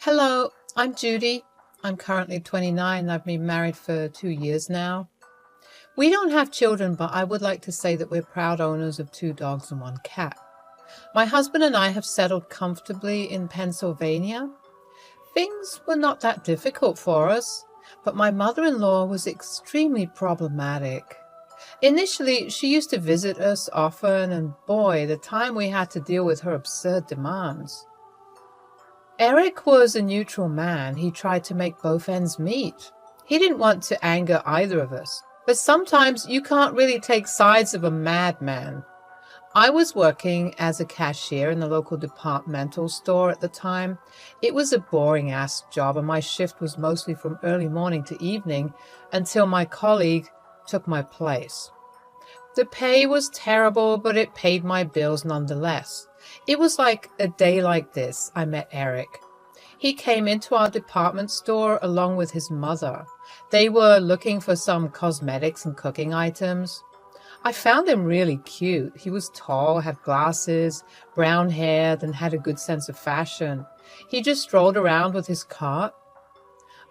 Hello, I'm Judy. I'm currently 29. I've been married for 2 years now. We don't have children, but I would like to say that we're proud owners of 2 dogs and 1 cat. My husband and I have settled comfortably in Pennsylvania. Things were not that difficult for us, but my mother-in-law was extremely problematic. Initially, she used to visit us often, and boy, the time we had to deal with her absurd demands. Eric was a neutral man. He tried to make both ends meet. He didn't want to anger either of us, but sometimes you can't really take sides of a madman. I was working as a cashier in the local departmental store at the time. It was a boring-ass job, and my shift was mostly from early morning to evening until my colleague took my place. The pay was terrible, but it paid my bills nonetheless. It was like a day like this I met Eric. He came into our department store along with his mother. They were looking for some cosmetics and cooking items. I found him really cute. He was tall, had glasses, brown hair, and had a good sense of fashion. He just strolled around with his cart.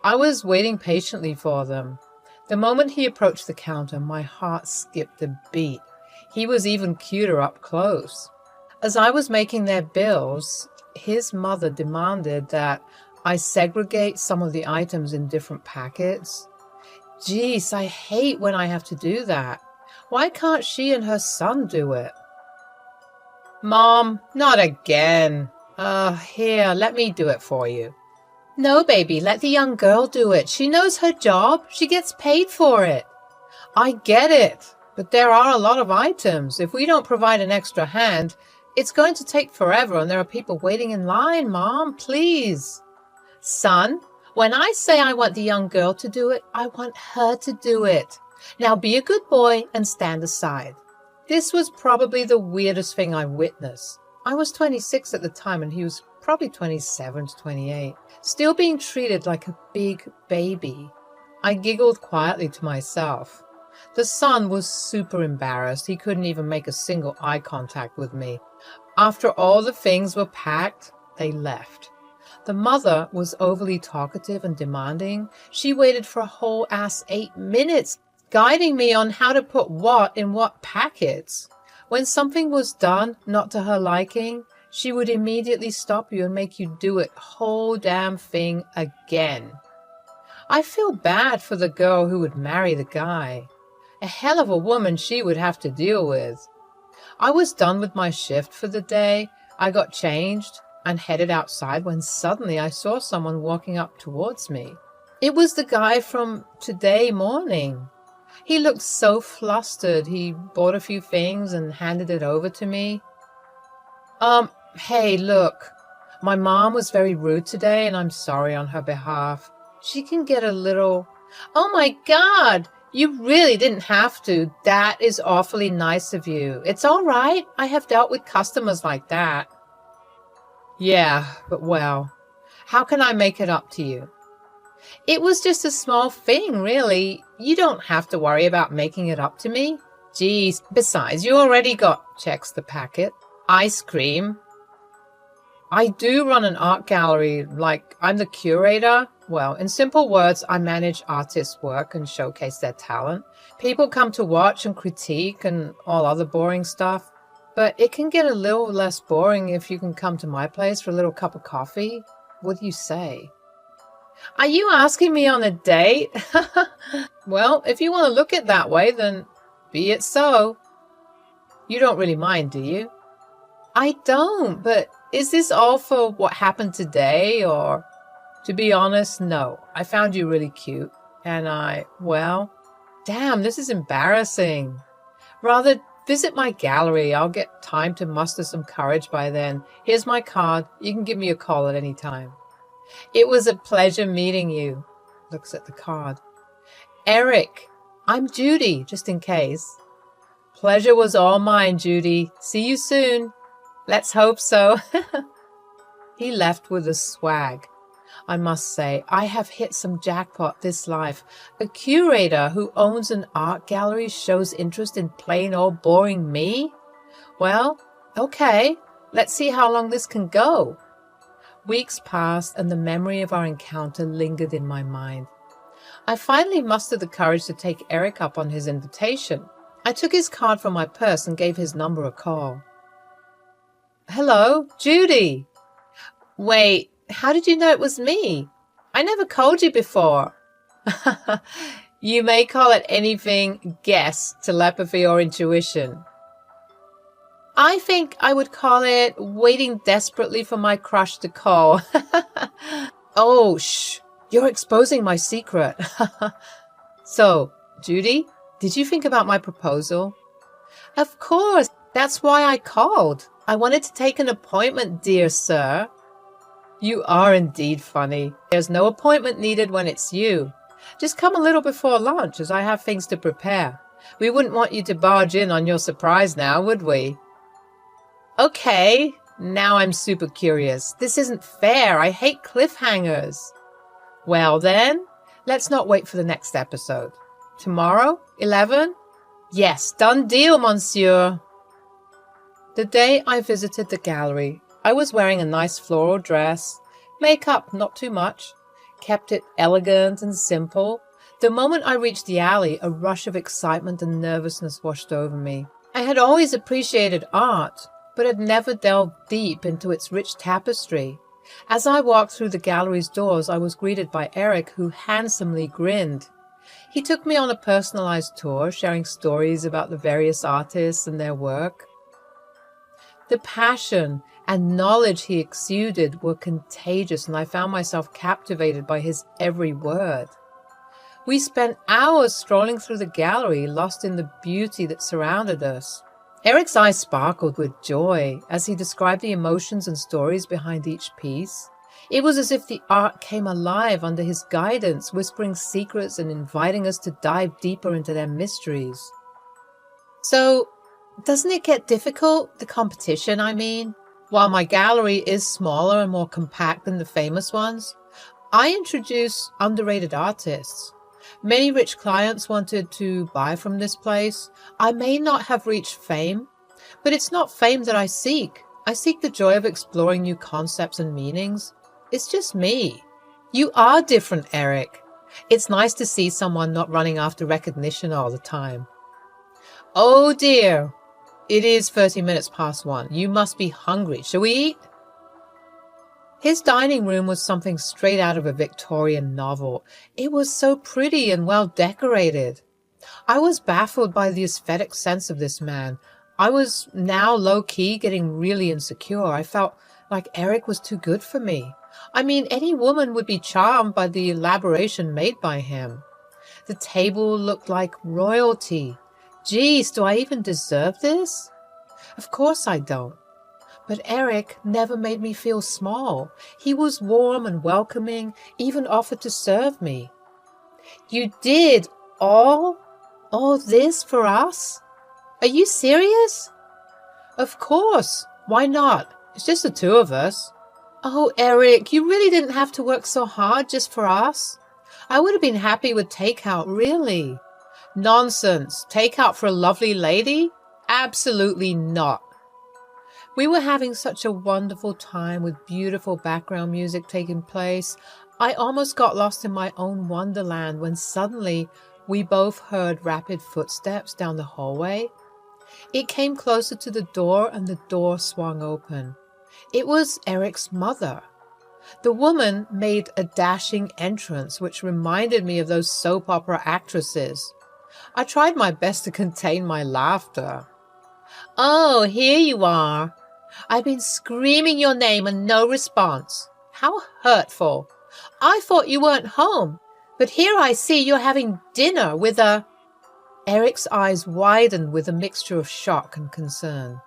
I was waiting patiently for them. The moment he approached the counter, my heart skipped a beat. He was even cuter up close. As I was making their bills, his mother demanded that I segregate some of the items in different packets. Geez, I hate when I have to do that. Why can't she and her son do it? Mom, not again. Here, let me do it for you. No, baby, let the young girl do it. She knows her job. She gets paid for it. I get it, but there are a lot of items. If we don't provide an extra hand, it's going to take forever, and there are people waiting in line, Mom, please. Son, when I say I want the young girl to do it, I want her to do it. Now be a good boy and stand aside. This was probably the weirdest thing I witnessed. I was 26 at the time, and he was probably 27 to 28, still being treated like a big baby. I giggled quietly to myself. The son was super embarrassed. He couldn't even make a single eye contact with me. After all the things were packed, they left. The mother was overly talkative and demanding. She waited for a whole 8 minutes, guiding me on how to put what in what packets. When something was done not to her liking, she would immediately stop you and make you do it whole damn thing again. I feel bad for the girl who would marry the guy. A hell of a woman she would have to deal with. I was done with my shift for the day. I got changed and headed outside when suddenly I saw someone walking up towards me. It was the guy from today morning. He looked so flustered. He bought a few things and handed it over to me. Hey, look, my mom was very rude today, and I'm sorry on her behalf. She can get a little... Oh my God! You really didn't have to. That is awfully nice of you. It's all right. I have dealt with customers like that. Yeah, but well, how can I make it up to you? It was just a small thing, really. You don't have to worry about making it up to me. Geez, besides, you already got, checks the packet, ice cream. I do run an art gallery, like I'm the curator. Well, in simple words, I manage artists' work and showcase their talent. People come to watch and critique and all other boring stuff. But it can get a little less boring if you can come to my place for a little cup of coffee. What do you say? Are you asking me on a date? Well, if you want to look it that way, then be it so. You don't really mind, do you? I don't, but is this all for what happened today, or... To be honest, no. I found you really cute, and well, damn, this is embarrassing. Rather, visit my gallery. I'll get time to muster some courage by then. Here's my card. You can give me a call at any time. It was a pleasure meeting you. Looks at the card. Eric, I'm Judy, just in case. Pleasure was all mine, Judy. See you soon. Let's hope so. He left with a swag. I must say, I have hit some jackpot this life. A curator who owns an art gallery shows interest in plain old boring me? Well, okay, let's see how long this can go. Weeks passed, and the memory of our encounter lingered in my mind. I finally mustered the courage to take Eric up on his invitation. I took his card from my purse and gave his number a call. "Hello, Judy." "Wait, how did you know it was me? I never called you before." "You may call it anything, guess, telepathy, or intuition. I think I would call it waiting desperately for my crush to call." "Oh, shh, you're exposing my secret." "So, Judy, did you think about my proposal?" "Of course, that's why I called. I wanted to take an appointment, dear sir." "You are indeed funny. There's no appointment needed when it's you. Just come a little before lunch, as I have things to prepare. We wouldn't want you to barge in on your surprise now, would we?" "Okay, now I'm super curious. This isn't fair. I hate cliffhangers." "Well then, let's not wait for the next episode. Tomorrow, 11? Yes, done deal, monsieur." The day I visited the gallery, I was wearing a nice floral dress, makeup not too much, kept it elegant and simple. The moment I reached the alley, a rush of excitement and nervousness washed over me. I had always appreciated art, but had never delved deep into its rich tapestry. As I walked through the gallery's doors, I was greeted by Eric, who handsomely grinned. He took me on a personalized tour, sharing stories about the various artists and their work. The passion and knowledge he exuded were contagious, and I found myself captivated by his every word. We spent hours strolling through the gallery, lost in the beauty that surrounded us. Eric's eyes sparkled with joy as he described the emotions and stories behind each piece. It was as if the art came alive under his guidance, whispering secrets and inviting us to dive deeper into their mysteries. "So, doesn't it get difficult, the competition, I mean? While my gallery is smaller and more compact than the famous ones, I introduce underrated artists. Many rich clients wanted to buy from this place. I may not have reached fame, but it's not fame that I seek. I seek the joy of exploring new concepts and meanings. It's just me." "You are different, Eric. It's nice to see someone not running after recognition all the time." "Oh dear. It is 30 minutes past 1. You must be hungry. Shall we eat?" His dining room was something straight out of a Victorian novel. It was so pretty and well decorated. I was baffled by the aesthetic sense of this man. I was now low-key getting really insecure. I felt like Eric was too good for me. I mean, any woman would be charmed by the elaboration made by him. The table looked like royalty. Geez, do I even deserve this? Of course I don't. But Eric never made me feel small. He was warm and welcoming, even offered to serve me. "You did all this for us? Are you serious?" "Of course. Why not? It's just the two of us." "Oh, Eric, you really didn't have to work so hard just for us. I would have been happy with takeout, really." "Nonsense. Takeout for a lovely lady? Absolutely not." We were having such a wonderful time with beautiful background music taking place. I almost got lost in my own wonderland when suddenly we both heard rapid footsteps down the hallway. It came closer to the door, and the door swung open. It was Eric's mother. The woman made a dashing entrance, which reminded me of those soap opera actresses. I tried my best to contain my laughter. "Oh, here you are. I've been screaming your name and no response. How hurtful. I thought you weren't home, but here I see you're having dinner with a—" Eric's eyes widened with a mixture of shock and concern.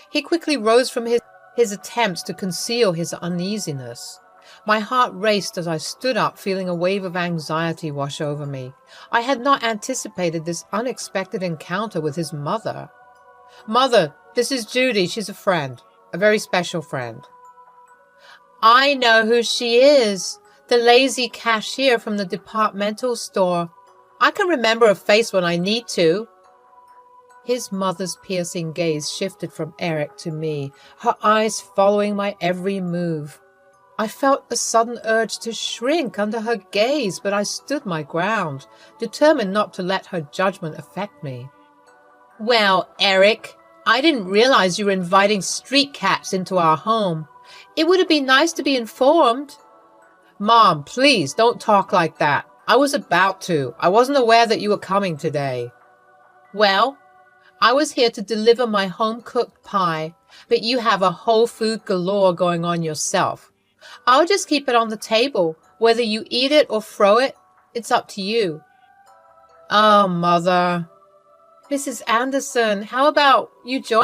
He quickly rose from his attempts to conceal his uneasiness. My heart raced as I stood up, feeling a wave of anxiety wash over me. I had not anticipated this unexpected encounter with his mother. "Mother, this is Judy. She's a friend. A very special friend." "I know who she is. The lazy cashier from the departmental store. I can remember her face when I need to." His mother's piercing gaze shifted from Eric to me, her eyes following my every move. I felt a sudden urge to shrink under her gaze, but I stood my ground, determined not to let her judgment affect me. Well, Eric, I didn't realize you were inviting street cats into our home. It would have been nice to be informed. Mom, please don't talk like that. I was about to. I wasn't aware that you were coming today. Well, I was here to deliver my home-cooked pie, but you have a whole food galore going on yourself. I'll just keep it on the table. Whether you eat it or throw it, it's up to you. Oh, Mother. Mrs. Anderson, how about you join